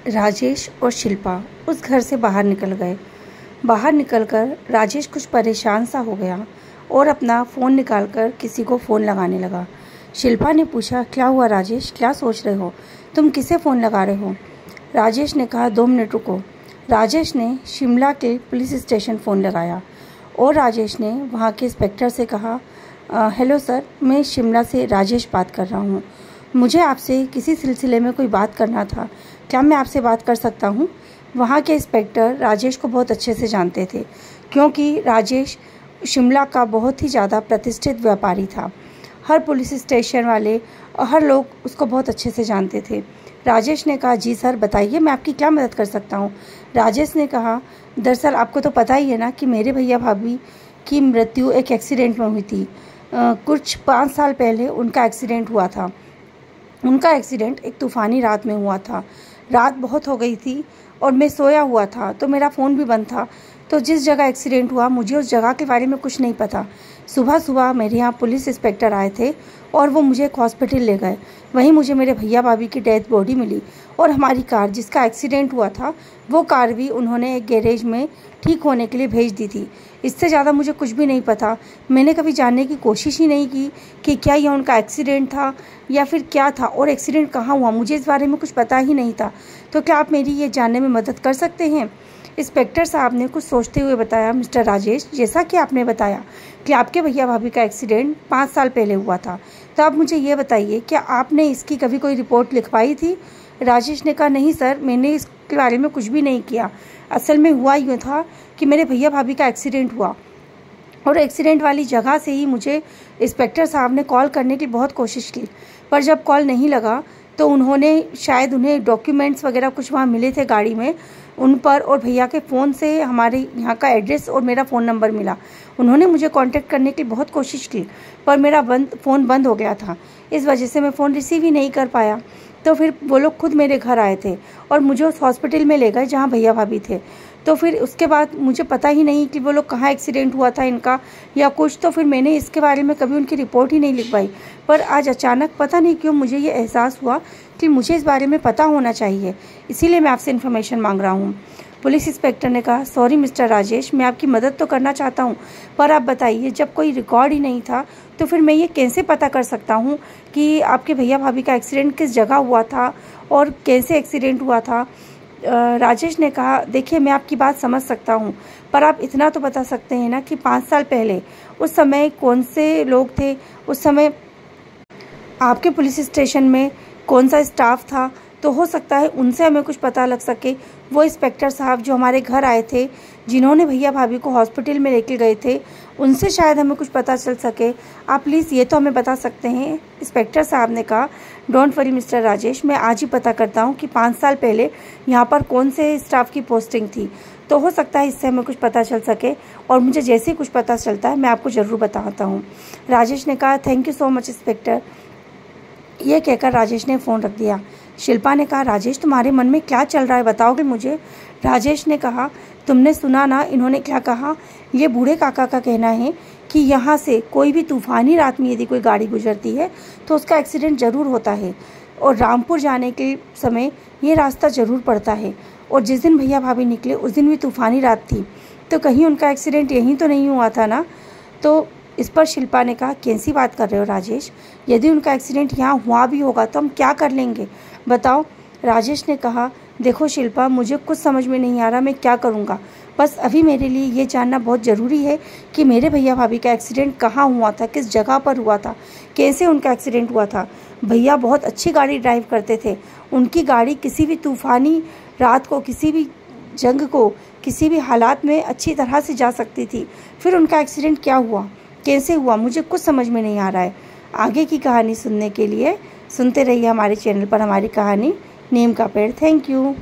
राजेश और शिल्पा उस घर से बाहर निकल गए। बाहर निकलकर राजेश कुछ परेशान सा हो गया और अपना फ़ोन निकालकर किसी को फ़ोन लगाने लगा। शिल्पा ने पूछा, क्या हुआ राजेश, क्या सोच रहे हो, तुम किसे फ़ोन लगा रहे हो? राजेश ने कहा, 2 मिनट रुको। राजेश ने शिमला के पुलिस स्टेशन फ़ोन लगाया और राजेश ने वहाँ के इंस्पेक्टर से कहा, हेलो सर, मैं शिमला से राजेश बात कर रहा हूँ। मुझे आपसे किसी सिलसिले में कोई बात करना था, क्या मैं आपसे बात कर सकता हूँ? वहाँ के इंस्पेक्टर राजेश को बहुत अच्छे से जानते थे क्योंकि राजेश शिमला का बहुत ही ज़्यादा प्रतिष्ठित व्यापारी था। हर पुलिस स्टेशन वाले और हर लोग उसको बहुत अच्छे से जानते थे। राजेश ने कहा, जी सर, बताइए, मैं आपकी क्या मदद कर सकता हूँ? राजेश ने कहा, दरअसल आपको तो पता ही है ना कि मेरे भैया भाभी की मृत्यु एक एक्सीडेंट में हुई थी। कुछ 5 साल पहले उनका एक्सीडेंट हुआ था। उनका एक्सीडेंट एक तूफ़ानी रात में हुआ था। रात बहुत हो गई थी और मैं सोया हुआ था तो मेरा फ़ोन भी बंद था। तो जिस जगह एक्सीडेंट हुआ मुझे उस जगह के बारे में कुछ नहीं पता। सुबह सुबह मेरे यहाँ पुलिस इंस्पेक्टर आए थे और वो मुझे एक हॉस्पिटल ले गए। वहीं मुझे मेरे भैया भाभी की डेथ बॉडी मिली और हमारी कार जिसका एक्सीडेंट हुआ था वो कार भी उन्होंने एक गैरेज में ठीक होने के लिए भेज दी थी। इससे ज़्यादा मुझे कुछ भी नहीं पता। मैंने कभी जानने की कोशिश ही नहीं की कि क्या यह उनका एक्सीडेंट था या फिर क्या था और एक्सीडेंट कहाँ हुआ, मुझे इस बारे में कुछ पता ही नहीं था। तो क्या आप मेरी ये जानने में मदद कर सकते हैं? इंस्पेक्टर साहब ने कुछ सोचते हुए बताया, मिस्टर राजेश, जैसा कि आपने बताया कि आपके भैया भाभी का एक्सीडेंट 5 साल पहले हुआ था, तो आप मुझे ये बताइए, क्या आपने इसकी कभी कोई रिपोर्ट लिखवाई थी? राजेश ने कहा, नहीं सर, मैंने इसके बारे में कुछ भी नहीं किया। असल में हुआ यूँ था कि मेरे भैया भाभी का एक्सीडेंट हुआ और एक्सीडेंट वाली जगह से ही मुझे इंस्पेक्टर साहब ने कॉल करने की बहुत कोशिश की, पर जब कॉल नहीं लगा तो शायद उन्हें डॉक्यूमेंट्स वगैरह कुछ वहाँ मिले थे गाड़ी में उन पर, और भैया के फ़ोन से हमारे यहाँ का एड्रेस और मेरा फ़ोन नंबर मिला। उन्होंने मुझे कांटेक्ट करने की बहुत कोशिश की पर मेरा फ़ोन बंद हो गया था, इस वजह से मैं फ़ोन रिसीव ही नहीं कर पाया। तो फिर वो लोग खुद मेरे घर आए थे और मुझे उस हॉस्पिटल में ले गए जहाँ भैया भाभी थे। तो फिर उसके बाद मुझे पता ही नहीं कि वो लोग कहाँ एक्सीडेंट हुआ था इनका या कुछ, तो फिर मैंने इसके बारे में कभी उनकी रिपोर्ट ही नहीं लिखवाई। पर आज अचानक पता नहीं क्यों मुझे ये एहसास हुआ कि मुझे इस बारे में पता होना चाहिए, इसीलिए मैं आपसे इन्फॉर्मेशन मांग रहा हूँ। पुलिस इंस्पेक्टर ने कहा, सॉरी मिस्टर राजेश, मैं आपकी मदद तो करना चाहता हूँ, पर आप बताइए, जब कोई रिकॉर्ड ही नहीं था तो फिर मैं ये कैसे पता कर सकता हूँ कि आपके भैया भाभी का एक्सीडेंट किस जगह हुआ था और कैसे एक्सीडेंट हुआ था? राजेश ने कहा, देखिए, मैं आपकी बात समझ सकता हूँ, पर आप इतना तो बता सकते हैं ना कि 5 साल पहले उस समय कौन से लोग थे, उस समय आपके पुलिस स्टेशन में कौन सा स्टाफ था? तो हो सकता है उनसे हमें कुछ पता लग सके। वो इंस्पेक्टर साहब जो हमारे घर आए थे, जिन्होंने भैया भाभी को हॉस्पिटल में लेके गए थे, उनसे शायद हमें कुछ पता चल सके। आप प्लीज़ ये तो हमें बता सकते हैं? इंस्पेक्टर साहब ने कहा, डोंट वरी मिस्टर राजेश, मैं आज ही पता करता हूँ कि 5 साल पहले यहाँ पर कौन से स्टाफ की पोस्टिंग थी, तो हो सकता है इससे हमें कुछ पता चल सके और मुझे जैसे ही कुछ पता चलता है मैं आपको ज़रूर बताता हूँ। राजेश ने कहा, thank you so much inspector. ये कहकर राजेश ने फ़ोन रख दिया। शिल्पा ने कहा, राजेश, तुम्हारे मन में क्या चल रहा है, बताओगे मुझे? राजेश ने कहा, तुमने सुना ना इन्होंने क्या कहा? ये बूढ़े काका का कहना है कि यहाँ से कोई भी तूफ़ानी रात में यदि कोई गाड़ी गुजरती है तो उसका एक्सीडेंट ज़रूर होता है और रामपुर जाने के समय ये रास्ता ज़रूर पड़ता है, और जिस दिन भैया भाभी निकले उस दिन भी तूफ़ानी रात थी, तो कहीं उनका एक्सीडेंट यहीं तो नहीं हुआ था ना? तो इस पर शिल्पा ने कहा, कैसी बात कर रहे हो राजेश, यदि उनका एक्सीडेंट यहाँ हुआ भी होगा तो हम क्या कर लेंगे, बताओ? राजेश ने कहा, देखो शिल्पा, मुझे कुछ समझ में नहीं आ रहा मैं क्या करूँगा। बस अभी मेरे लिए ये जानना बहुत ज़रूरी है कि मेरे भैया भाभी का एक्सीडेंट कहाँ हुआ था, किस जगह पर हुआ था, कैसे उनका एक्सीडेंट हुआ था। भैया बहुत अच्छी गाड़ी ड्राइव करते थे, उनकी गाड़ी किसी भी तूफ़ानी रात को, किसी भी जंग को, किसी भी हालात में अच्छी तरह से जा सकती थी। फिर उनका एक्सीडेंट क्या हुआ, कैसे हुआ, मुझे कुछ समझ में नहीं आ रहा है। आगे की कहानी सुनने के लिए सुनते रहिए हमारे चैनल पर हमारी कहानी नीम का पेड़। Thank you.